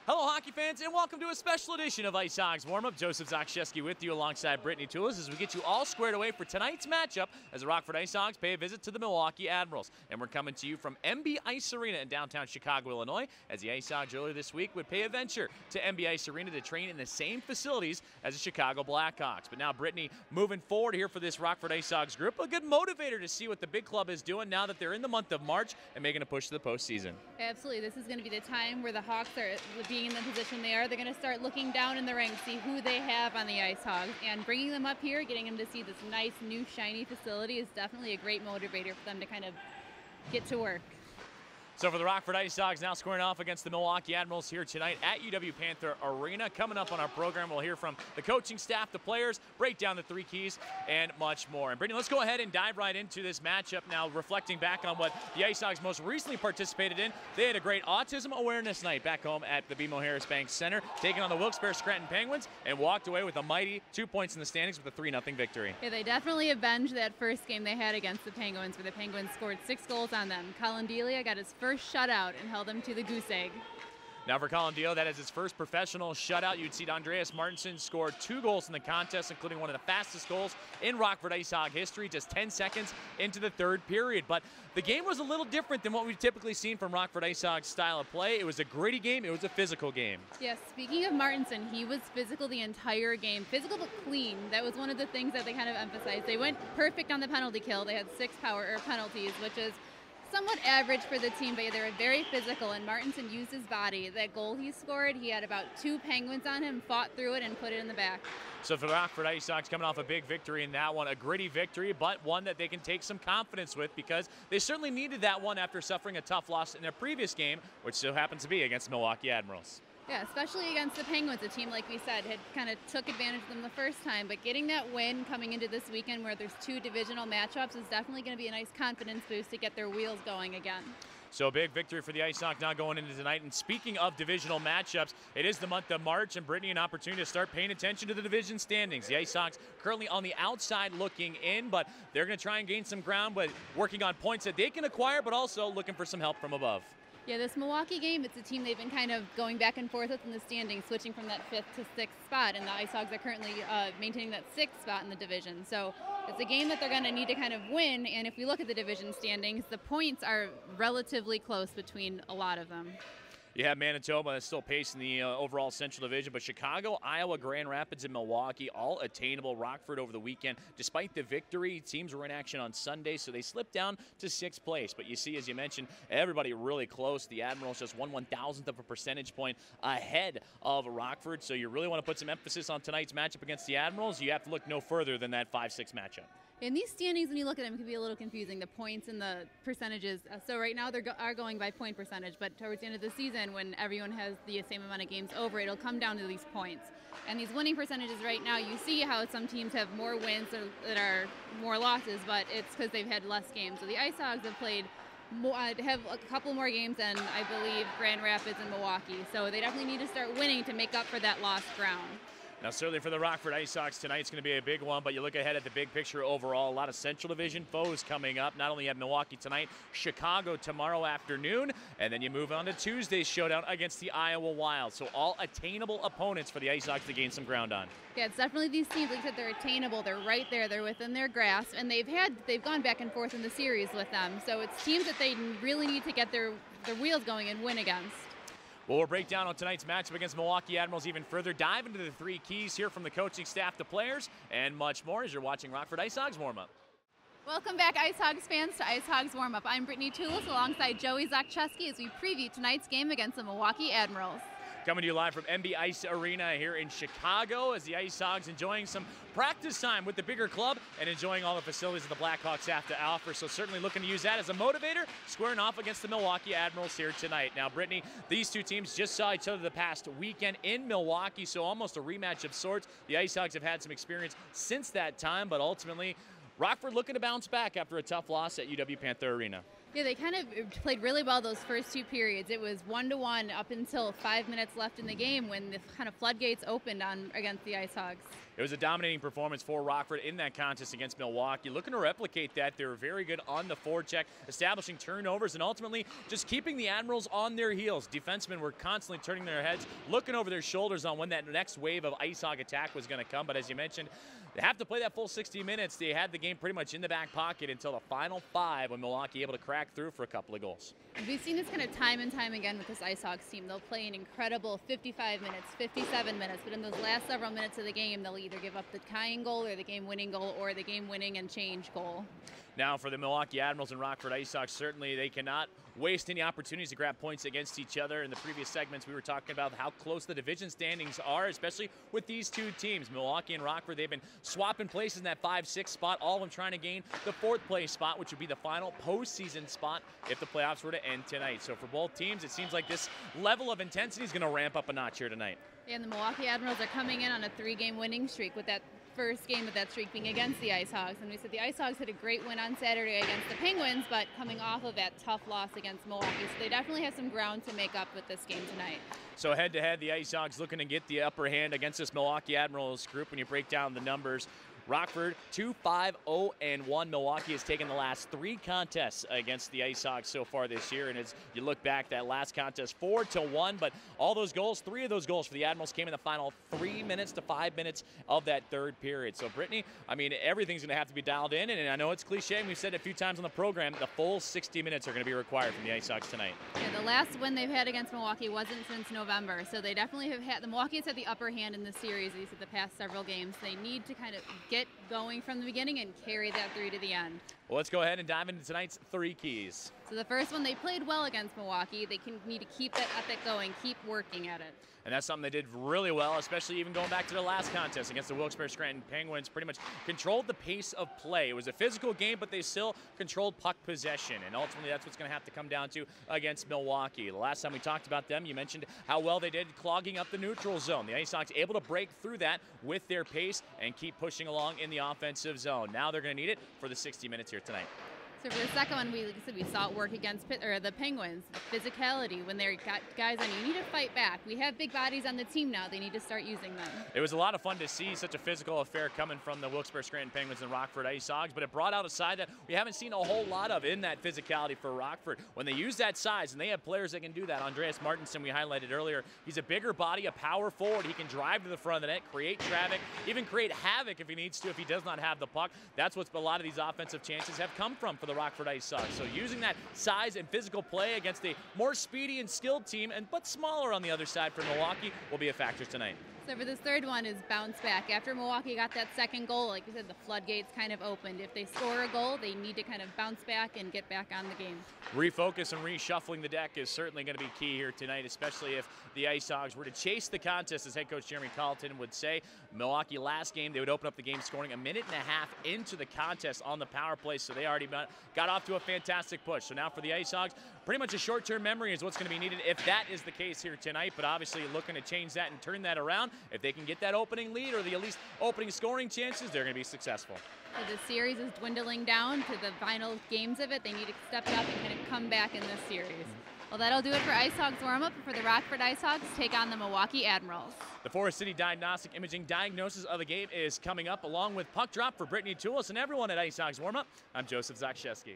Hello, hockey fans, and welcome to a special edition of IceHogs WarmUp. Joseph Zakshesky with you alongside Brittany Toulis as we get you all squared away for tonight's matchup as the Rockford IceHogs pay a visit to the Milwaukee Admirals. And we're coming to you from MB Ice Arena in downtown Chicago, Illinois, as the IceHogs earlier this week would pay a venture to MB Ice Arena to train in the same facilities as the Chicago Blackhawks. But now, Brittany, moving forward here for this Rockford IceHogs group, a good motivator to see what the big club is doing now that they're in the month of March and making a push to the postseason. Absolutely. This is going to be the time where the Hawks are being in the position they are. They're going to start looking down in the ranks, see who they have on the IceHogs, and bringing them up here, getting them to see this nice, new, shiny facility is definitely a great motivator for them to kind of get to work. So for the Rockford IceHogs now squaring off against the Milwaukee Admirals here tonight at UW Panther Arena. Coming up on our program, we'll hear from the coaching staff, the players, break down the three keys, and much more. And Brittany, let's go ahead and dive right into this matchup now, reflecting back on what the IceHogs most recently participated in. They had a great autism awareness night back home at the BMO Harris Bank Center, taking on the Wilkes-Barre Scranton Penguins, and walked away with a mighty 2 points in the standings with a 3-0 victory. Yeah, they definitely avenged that first game they had against the Penguins, where the Penguins scored 6 goals on them. Colin Delia got his first shutout and held them to the goose egg. Now for Colin Deal, that is his first professional shutout. You'd see Andreas Martinson score 2 goals in the contest, including one of the fastest goals in Rockford IceHog history, just 10 seconds into the third period. But the game was a little different than what we've typically seen from Rockford IceHog's style of play. It was a gritty game. It was a physical game. Yes, speaking of Martinson, he was physical the entire game. Physical but clean. That was one of the things that they kind of emphasized. They went perfect on the penalty kill. They had 6 penalties, which is somewhat average for the team, but they were very physical, and Martinson used his body. That goal he scored, he had about 2 Penguins on him, fought through it, and put it in the back. So for the Rockford IceHogs coming off a big victory in that one, a gritty victory, but one that they can take some confidence with because they certainly needed that one after suffering a tough loss in their previous game, which so happens to be against the Milwaukee Admirals. Yeah, especially against the Penguins, a team, like we said, had kind of took advantage of them the first time. But getting that win coming into this weekend where there's 2 divisional matchups is definitely going to be a nice confidence boost to get their wheels going again. So a big victory for the IceHogs now going into tonight. And speaking of divisional matchups, it is the month of March, and Brittany, an opportunity to start paying attention to the division standings. The IceHogs currently on the outside looking in, but they're going to try and gain some ground, but working on points that they can acquire, but also looking for some help from above. Yeah, this Milwaukee game, it's a team they've been kind of going back and forth with in the standings, switching from that 5th to 6th spot, and the IceHogs are currently maintaining that 6th spot in the division. So it's a game that they're going to need to kind of win, and if we look at the division standings, the points are relatively close between a lot of them. You have Manitoba that's still pacing the overall Central Division, but Chicago, Iowa, Grand Rapids, and Milwaukee all attainable. Rockford over the weekend, despite the victory, teams were in action on Sunday, so they slipped down to 6th place. But you see, as you mentioned, everybody really close. The Admirals just 1/1000th of a percentage point ahead of Rockford, so you really want to put some emphasis on tonight's matchup against the Admirals. You have to look no further than that 5-6 matchup. In these standings, when you look at them, it can be a little confusing, the points and the percentages. So right now, they are going by point percentage, but towards the end of the season, when everyone has the same amount of games over, it'll come down to these points. And these winning percentages right now, you see how some teams have more wins that are more losses, but it's because they've had less games. So the IceHogs have played have a couple more games than, I believe, Grand Rapids and Milwaukee. So they definitely need to start winning to make up for that lost ground. Now, certainly for the Rockford IceHogs tonight, it's going to be a big one, but you look ahead at the big picture overall, a lot of Central Division foes coming up. Not only have Milwaukee tonight, Chicago tomorrow afternoon, and then you move on to Tuesday's showdown against the Iowa Wild. So all attainable opponents for the IceHogs to gain some ground on. Yeah, it's definitely these teams, like I said, they're attainable. They're right there. They're within their grasp, and they've gone back and forth in the series with them. So it's teams that they really need to get their wheels going and win against. Well, we'll break down on tonight's matchup against Milwaukee Admirals even further, dive into the 3 keys, hear from the coaching staff, the players, and much more as you're watching Rockford IceHogs Warm-Up. Welcome back, IceHogs fans, to IceHogs Warm-Up. I'm Brittany Toulis alongside Joey Zakshesky as we preview tonight's game against the Milwaukee Admirals. Coming to you live from MB Ice Arena here in Chicago as the IceHogs enjoying some practice time with the bigger club and enjoying all the facilities that the Blackhawks have to offer. So certainly looking to use that as a motivator, squaring off against the Milwaukee Admirals here tonight. Now, Brittany, these 2 teams just saw each other the past weekend in Milwaukee, so almost a rematch of sorts. The IceHogs have had some experience since that time, but ultimately Rockford looking to bounce back after a tough loss at UW Panther Arena. Yeah, they kind of played really well those first two periods. It was 1-1 up until 5 minutes left in the game when the kind of floodgates opened on against the IceHogs. It was a dominating performance for Rockford in that contest against Milwaukee. Looking to replicate that. They were very good on the forecheck, establishing turnovers, and ultimately just keeping the Admirals on their heels. Defensemen were constantly turning their heads, looking over their shoulders on when that next wave of IceHog attack was going to come. But as you mentioned, they have to play that full 60 minutes. They had the game pretty much in the back pocket until the final 5 when Milwaukee able to crack through for a couple of goals. We've seen this kind of time and time again with this IceHogs team. They'll play an incredible 55 minutes, 57 minutes, but in those last several minutes of the game, they'll either give up the tying goal or the game-winning goal or the game-winning and change goal. Now for the Milwaukee Admirals and Rockford IceHogs, certainly they cannot waste any opportunities to grab points against each other. In the previous segments, we were talking about how close the division standings are, especially with these two teams. Milwaukee and Rockford, they've been swapping places in that 5-6 spot, all of them trying to gain the 4th place spot, which would be the final postseason spot if the playoffs were to end tonight. So for both teams, it seems like this level of intensity is going to ramp up a notch here tonight. Yeah, and the Milwaukee Admirals are coming in on a 3-game winning streak, with that first game of that streak being against the IceHogs. And we said the IceHogs had a great win on Saturday against the Penguins, but coming off of that tough loss against Milwaukee. So they definitely have some ground to make up with this game tonight. So head-to-head, the IceHogs looking to get the upper hand against this Milwaukee Admirals group. When you break down the numbers, Rockford 2-5-0-1. Milwaukee has taken the last 3 contests against the IceHogs so far this year. And as you look back, that last contest 4-1, but all those goals, 3 of those goals for the Admirals came in the final 3 minutes to 5 minutes of that 3rd period. So Brittany, I mean, everything's going to have to be dialed in. And I know it's cliche, and we've said it a few times on the program, the full 60 minutes are going to be required from the IceHogs tonight. Yeah, the last win they've had against Milwaukee wasn't since November. So they definitely have had, the Milwaukee has had the upper hand in the series, at least at the past several games. They need to kind of get going from the beginning and carry that through to the end. Well, let's go ahead and dive into tonight's 3 keys. So the first one, they played well against Milwaukee. They need to keep that ethic going, keep working at it. And that's something they did really well, especially even going back to the last contest against the Wilkes-Barre-Scranton Penguins. Pretty much controlled the pace of play. It was a physical game, but they still controlled puck possession. And ultimately, that's what's going to have to come down to against Milwaukee. The last time we talked about them, you mentioned how well they did clogging up the neutral zone. The IceHogs able to break through that with their pace and keep pushing along in the offensive zone. Now they're going to need it for the 60 minutes here tonight. So for the second one, like I said, we saw it work against the Penguins. Physicality, when they're got guys on you, need to fight back. We have big bodies on the team now. They need to start using them. It was a lot of fun to see such a physical affair coming from the Wilkes-Barre-Scranton Penguins and Rockford IceHogs, but it brought out a side that we haven't seen a whole lot of in that physicality for Rockford. When they use that size, and they have players that can do that. Andreas Martinson, we highlighted earlier, he's a bigger body, a power forward. He can drive to the front of the net, create traffic, even create havoc if he needs to, if he does not have the puck. That's what a lot of these offensive chances have come from for the Rockford IceHogs. So using that size and physical play against a more speedy and skilled team, but smaller on the other side for Milwaukee, will be a factor tonight. So for this third one is bounce back. After Milwaukee got that second goal, like you said, the floodgates kind of opened. If they score a goal, they need to kind of bounce back and get back on the game. Refocus and reshuffling the deck is certainly going to be key here tonight, especially if the IceHogs were to chase the contest, as head coach Jeremy Colleton would say. Milwaukee last game, they would open up the game scoring a minute and a half into the contest on the power play, so they already got off to a fantastic push. So now for the IceHogs, pretty much a short-term memory is what's going to be needed if that is the case here tonight, but obviously looking to change that and turn that around. If they can get that opening lead or the at least opening scoring chances, they're going to be successful. So the series is dwindling down to the final games of it. They need to step it up and kind of come back in this series. Well, that'll do it for IceHogs Warm-Up. For the Rockford IceHogs, take on the Milwaukee Admirals. The Forest City Diagnostic Imaging diagnosis of the game is coming up, along with Puck Drop for Brittany Toulis and everyone at IceHogs Warm-Up. I'm Joseph Zakshesky.